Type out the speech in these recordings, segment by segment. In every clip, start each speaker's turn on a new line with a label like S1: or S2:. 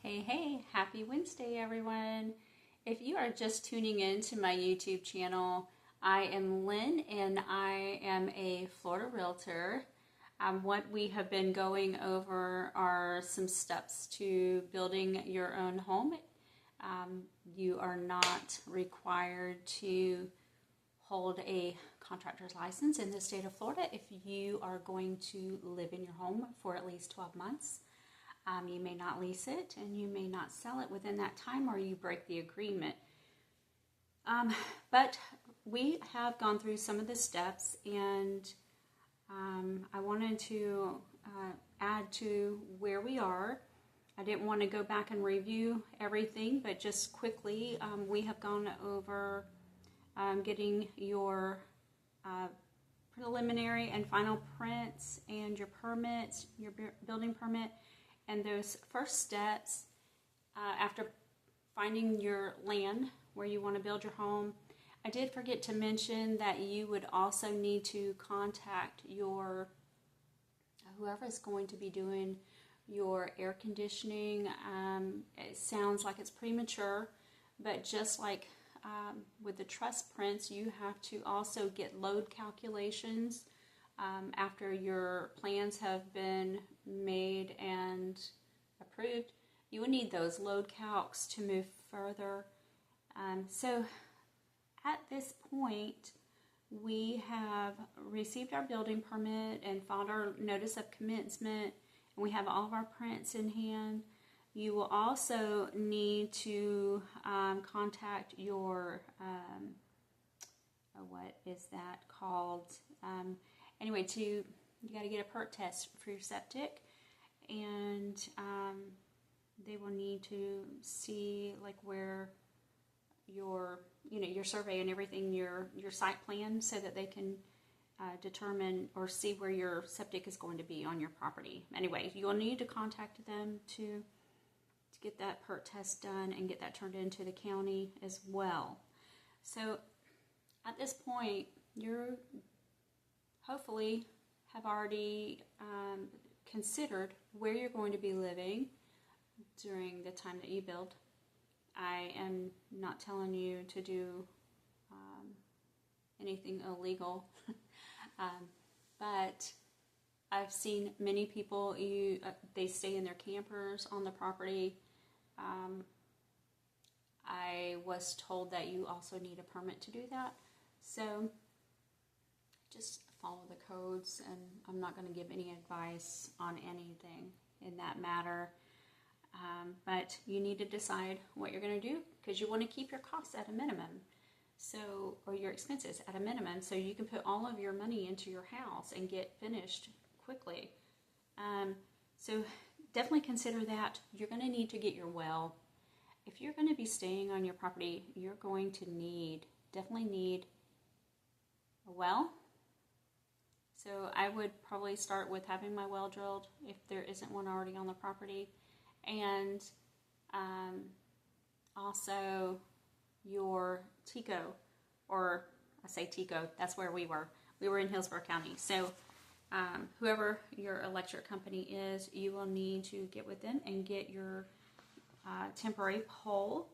S1: Hey, happy Wednesday, everyone. If you are just tuning in to my YouTube channel, I am Lynn and I am a Florida realtor. What we have been going over are some steps to building your own home. You are not required to hold a contractor's license in the state of Florida if you are going to live in your home for at least 12 months. You may not lease it and you may not sell it within that time, or you break the agreement. But we have gone through some of the steps, and I wanted to add to where we are. I didn't want to go back and review everything, but just quickly, we have gone over getting your preliminary and final prints and your permits, your building permit. And those first steps, after finding your land where you want to build your home, I did forget to mention that you would also need to contact your whoever is going to be doing your air conditioning. It sounds like it's premature, but just like with the truss prints, you have to also get load calculations after your plans have been made and approved. You will need those load calcs to move further. So at this point, we have received our building permit and filed our notice of commencement, and we have all of our prints in hand. You will also need to contact your, what is that called? Anyway, you got to get a perk test for your septic, and they will need to see like where your survey and everything, your site plan, so that they can determine or see where your septic is going to be on your property. Anyway, you'll need to contact them to get that perk test done and get that turned into the county as well. So at this point, you're hopefully have already considered where you're going to be living during the time that you build. I am not telling you to do anything illegal, but I've seen many people, they stay in their campers on the property. I was told that you also need a permit to do that, so just follow the codes, and I'm not going to give any advice on anything in that matter. But you need to decide what you're going to do, because you want to keep your costs at a minimum, or your expenses at a minimum, so you can put all of your money into your house and get finished quickly. So definitely consider that. You're going to need to get your well. If you're going to be staying on your property, you're going to definitely need a well. So I would probably start with having my well drilled if there isn't one already on the property. And also your TECO, or I say TECO, that's where we were. We were in Hillsborough County. So whoever your electric company is, you will need to get with them and get your temporary pole.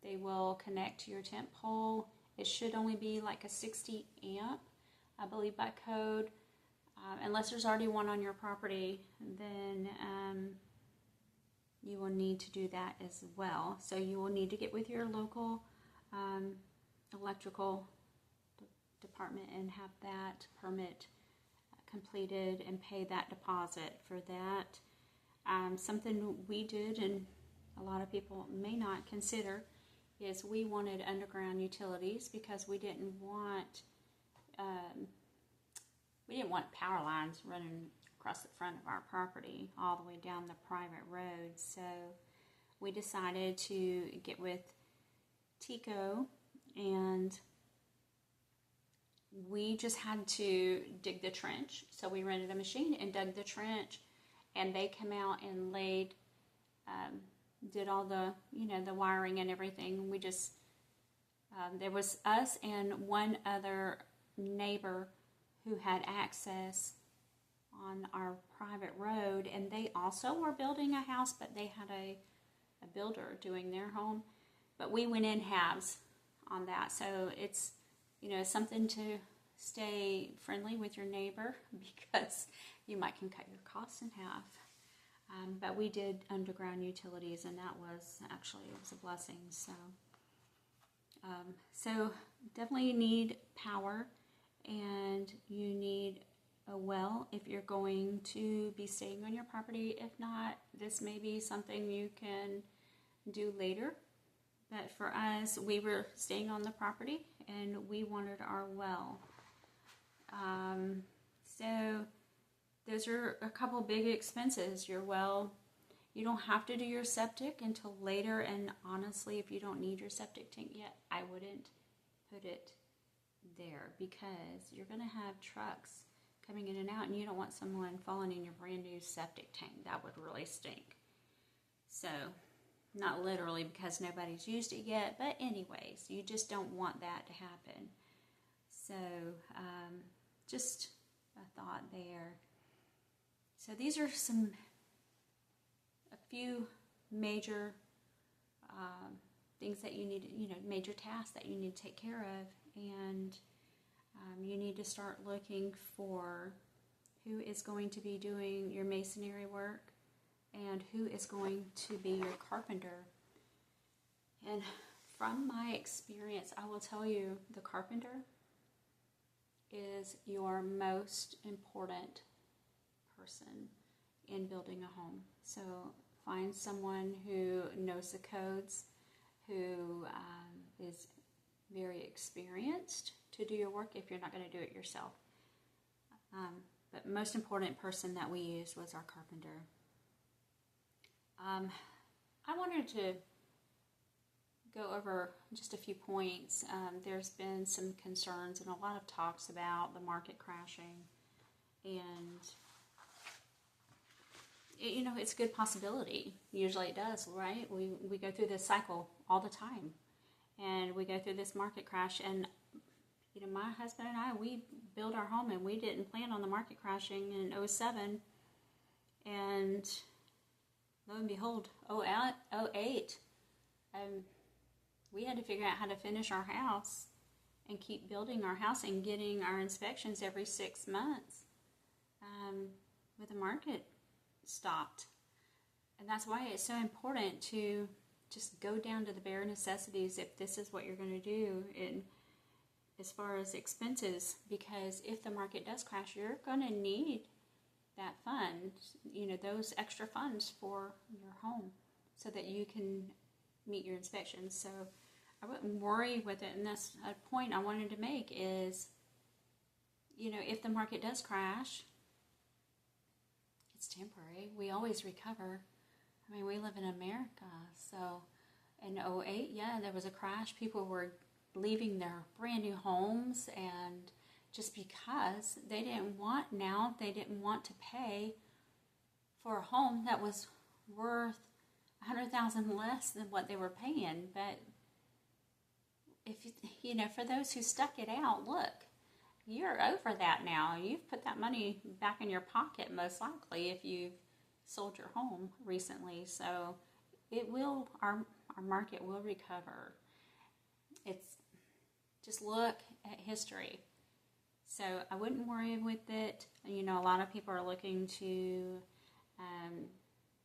S1: They will connect to your temp pole. It should only be like a 60 amp, I believe, by code. Unless there's already one on your property, then you will need to do that as well. So you will need to get with your local electrical department and have that permit completed and pay that deposit for that. Something we did, and a lot of people may not consider, is we wanted underground utilities, because we didn't want power lines running across the front of our property all the way down the private road. So we decided to get with TECO, and we just had to dig the trench. So we rented a machine and dug the trench, and they came out and did all the the wiring and everything. We just there was us and one other neighbor who had access on our private road, and they also were building a house, but they had a builder doing their home. But we went in halves on that. So it's, something to stay friendly with your neighbor because you might can cut your costs in half. But we did underground utilities, and that was actually, it was a blessing. So definitely need power, and you need a well if you're going to be staying on your property. If not, this may be something you can do later. But for us, we were staying on the property and we wanted our well. So those are a couple big expenses. Your well, you don't have to do your septic until later, and honestly, if you don't need your septic tank yet, I wouldn't put it there because you're going to have trucks coming in and out, and you don't want someone falling in your brand new septic tank. That would really stink. So, not literally because nobody's used it yet, but anyways, you just don't want that to happen. So, just a thought there. So these are a few major things that you need, major tasks that you need to take care of, and you need to start looking for who is going to be doing your masonry work and who is going to be your carpenter. And from my experience, I will tell you, the carpenter is your most important person in building a home. So find someone who knows the codes, who is very experienced to do your work if you're not going to do it yourself. But most important person that we used was our carpenter. I wanted to go over just a few points. There's been some concerns and a lot of talks about the market crashing, and it's a good possibility. Usually it does, right? We go through this cycle all the time, and we go through this market crash, and my husband and I, we built our home and we didn't plan on the market crashing in 2007, and lo and behold, 2008, we had to figure out how to finish our house and keep building our house and getting our inspections every 6 months with the market stopped. And that's why it's so important to just go down to the bare necessities if this is what you're going to do in as far as expenses, because if the market does crash, you're going to need that fund, those extra funds for your home so that you can meet your inspections. So I wouldn't worry with it, and that's a point I wanted to make is, if the market does crash, it's temporary. We always recover. I mean, we live in America, so in 2008, yeah, there was a crash. People were leaving their brand new homes, and just because they didn't want to pay for a home that was worth $100,000 less than what they were paying. But if for those who stuck it out, look, you're over that now. You've put that money back in your pocket, most likely, if you've sold your home recently. So our market will recover. It's just look at history. So I wouldn't worry with it. A lot of people are looking to,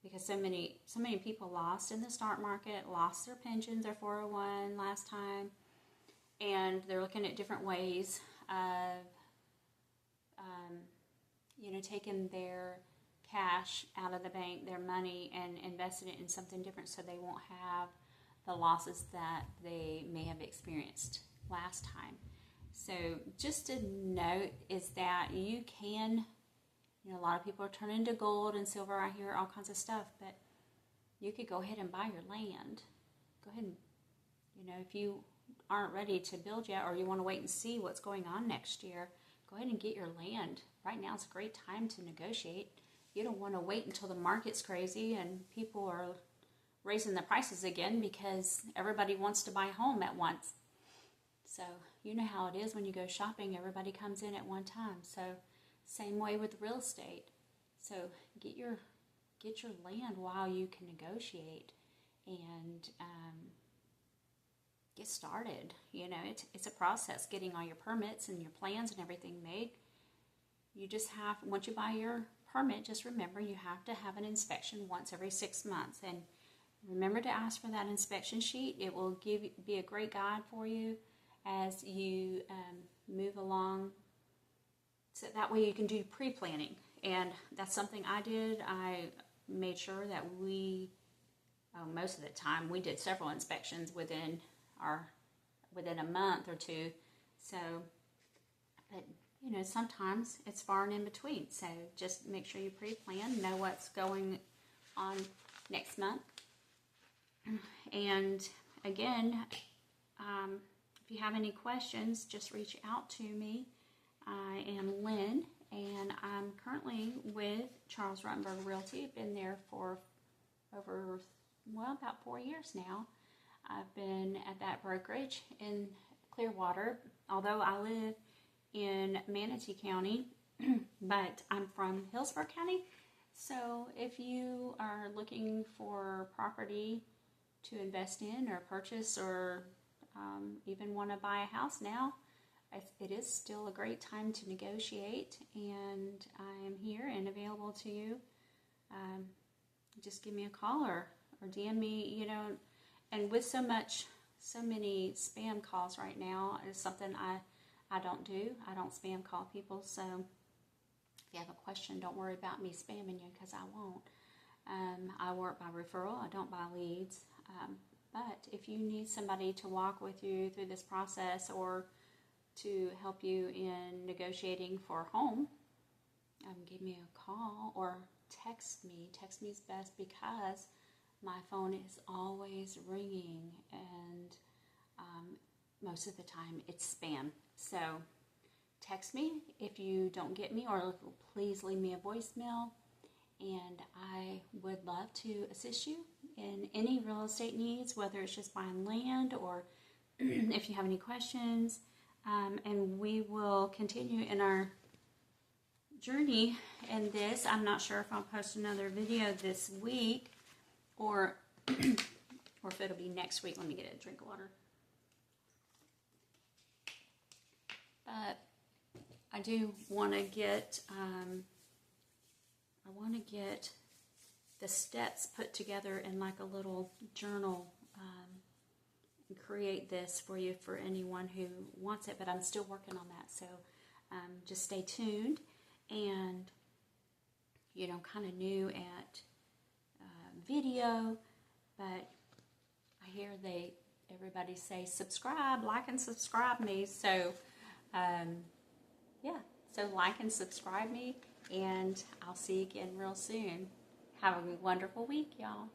S1: because so many people lost in the stock market, lost their pensions, their 401 last time, and they're looking at different ways of, taking their cash out of the bank, their money, and investing it in something different so they won't have the losses that they may have experienced last time. So just a note is that you can, a lot of people are turning to gold and silver. I hear all kinds of stuff, but you could go ahead and buy your land. Go ahead and, if you aren't ready to build yet, or you want to wait and see what's going on next year, go ahead and get your land. Right now is a great time to negotiate. You don't want to wait until the market's crazy and people are raising the prices again because everybody wants to buy a home at once. So you know how it is when you go shopping, everybody comes in at one time. So Same way with real estate. So get your land while you can negotiate, and get started. You know, it's a process getting all your permits and your plans and everything made. You just have, once you buy your permit, just remember you have to have an inspection once every 6 months, and remember to ask for that inspection sheet. It will be a great guide for you as you move along, so that way you can do pre-planning. And that's something I did. I made sure that most of the time we did several inspections within a month or two. So, but you know, sometimes it's far and in between. So just make sure you pre-plan, know what's going on next month. And again, if you have any questions, just reach out to me. I am Lynn, and I'm currently with Charles Rutenberg Realty. I've been there for about 4 years now. I've been at that brokerage in Clearwater, although I live in Manatee County, but I'm from Hillsborough County. So if you are looking for property to invest in or purchase, or even want to buy a house now, it is still a great time to negotiate, and I am here and available to you. Just give me a call or DM me, you know. And with so many spam calls right now, it's something I don't do. I don't spam call people. So if you have a question, don't worry about me spamming you, because I won't. I work by referral. I don't buy leads. But if you need somebody to walk with you through this process, or to help you in negotiating for a home, give me a call or text me. Text me is best, because my phone is always ringing, and most of the time it's spam. So text me if you don't get me, or please leave me a voicemail, and I would love to assist you in any real estate needs, whether it's just buying land or if you have any questions. And we will continue in our journey in this. I'm not sure if I'll post another video this week, or if it'll be next week. Let me get a drink of water. But I do want to get the steps put together in like a little journal, and create this for you for anyone who wants it. But I'm still working on that, so just stay tuned. And you know, kind of new at video, but I hear everybody say subscribe, like and subscribe me. So yeah, so like and subscribe me, and I'll see you again real soon. Have a wonderful week, y'all.